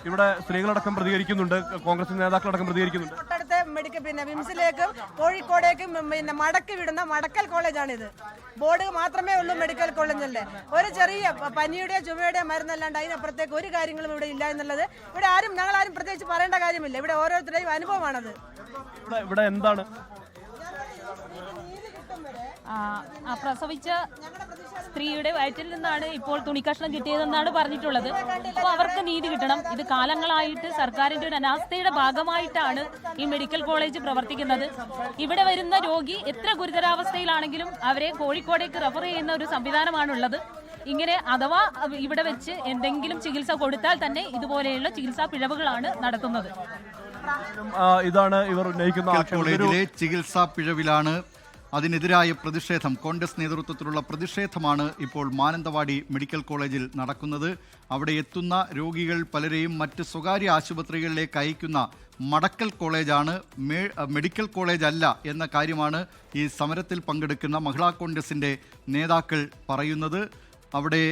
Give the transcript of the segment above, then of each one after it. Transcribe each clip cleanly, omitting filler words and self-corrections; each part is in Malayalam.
ഇവിടെ സ്ത്രീകളടക്കം പ്രതികരിക്കുന്നുണ്ട്, കോൺഗ്രസ് നേതാക്കളടക്കം പ്രതികരിക്കുന്നുണ്ട്. തൊട്ടടുത്ത മെഡിക്കൽ വിംസിലേക്കും കോഴിക്കോടേക്കും മടക്കി വിടുന്ന മടക്കൽ കോളേജാണിത്. ബോർഡ് മാത്രമേ ഉള്ളൂ മെഡിക്കൽ കോളേജല്ലേ. ഒരു ചെറിയ പനിയുടെ ചുമയുടെ മരുന്നല്ലാണ്ട് അതിനപ്പുറത്തേക്ക് ഒരു കാര്യങ്ങളും ഇവിടെ ഇല്ല എന്നുള്ളത് ഇവിടെ ഞങ്ങളാരും പ്രത്യേകിച്ച് പറയേണ്ട കാര്യമില്ല. ഇവിടെ ഓരോരുത്തരുടെയും അനുഭവമാണത്. ഇവിടെ എന്താണ് പ്രസവിച്ച സ്ത്രീയുടെ വയറ്റിൽ നിന്നാണ് ഇപ്പോൾ തുണിക്കഷ്ണം കിട്ടിയതെന്നാണ് പറഞ്ഞിട്ടുള്ളത്. അപ്പോൾ അവർക്ക് നീതി കിട്ടണം. ഇത് കാലങ്ങളായിട്ട് സർക്കാരിന്റെ ഒരു അനാസ്ഥയുടെ ഭാഗമായിട്ടാണ് ഈ മെഡിക്കൽ കോളേജ് പ്രവർത്തിക്കുന്നത്. ഇവിടെ വരുന്ന രോഗി എത്ര ഗുരുതരാവസ്ഥയിലാണെങ്കിലും അവരെ കോഴിക്കോടേക്ക് റെഫർ ചെയ്യുന്ന ഒരു സംവിധാനമാണുള്ളത്. ഇങ്ങനെ അഥവാ ഇവിടെ വെച്ച് എന്തെങ്കിലും ചികിത്സ കൊടുത്താൽ തന്നെ ഇതുപോലെയുള്ള ചികിത്സാ പിഴവുകളാണ് നടത്തുന്നത്. ഇതാണ് ഇവർ ഉന്നയിക്കുന്ന കോളേജിലെ ചികിത്സാ പിഴവിലാണ്. അതിനെതിരായ പ്രതിഷേധം, കോൺഗ്രസ് നേതൃത്വത്തിലുള്ള പ്രതിഷേധമാണ് ഇപ്പോൾ മാനന്തവാടി മെഡിക്കൽ കോളേജിൽ നടക്കുന്നത്. അവിടെ എത്തുന്ന രോഗികൾ പലരെയും മറ്റ് സ്വകാര്യ ആശുപത്രികളിലേക്ക് അയക്കുന്ന മടക്കൽ കോളേജാണ്, മെഡിക്കൽ കോളേജ് അല്ല എന്ന കാര്യമാണ് ഈ സമരത്തിൽ പങ്കെടുക്കുന്ന മഹിളാ കോൺഗ്രസിൻ്റെ നേതാക്കൾ പറയുന്നത്. അവിടെ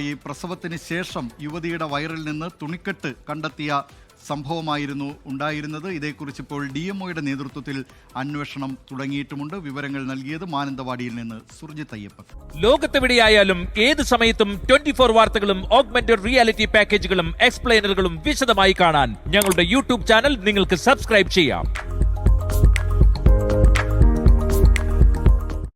ഈ പ്രസവത്തിന് ശേഷം യുവതിയുടെ വയറിൽ നിന്ന് തുണിക്കെട്ട് കണ്ടെത്തിയ സംഭവമായിരുന്നു ഉണ്ടായിരുന്നത്. ഇതേക്കുറിച്ച് ഇപ്പോൾ DMOയുടെ നേതൃത്വത്തിൽ അന്വേഷണം തുടങ്ങിയിട്ടുമുണ്ട്. വിവരങ്ങൾ നൽകിയത് മാനന്തവാടിയിൽ നിന്ന് സുർജിത് അയ്യപ്പൻ. ലോകത്തെവിടെയായാലും ഏത് സമയത്തും 24 വാർത്തകളും ഓഗ്മെന്റഡ് റിയാലിറ്റി പാക്കേജുകളും എക്സ്പ്ലെയിനറുകളും വിശദമായി കാണാൻ ഞങ്ങളുടെ YouTube ചാനൽ നിങ്ങൾക്ക് സബ്സ്ക്രൈബ് ചെയ്യാം.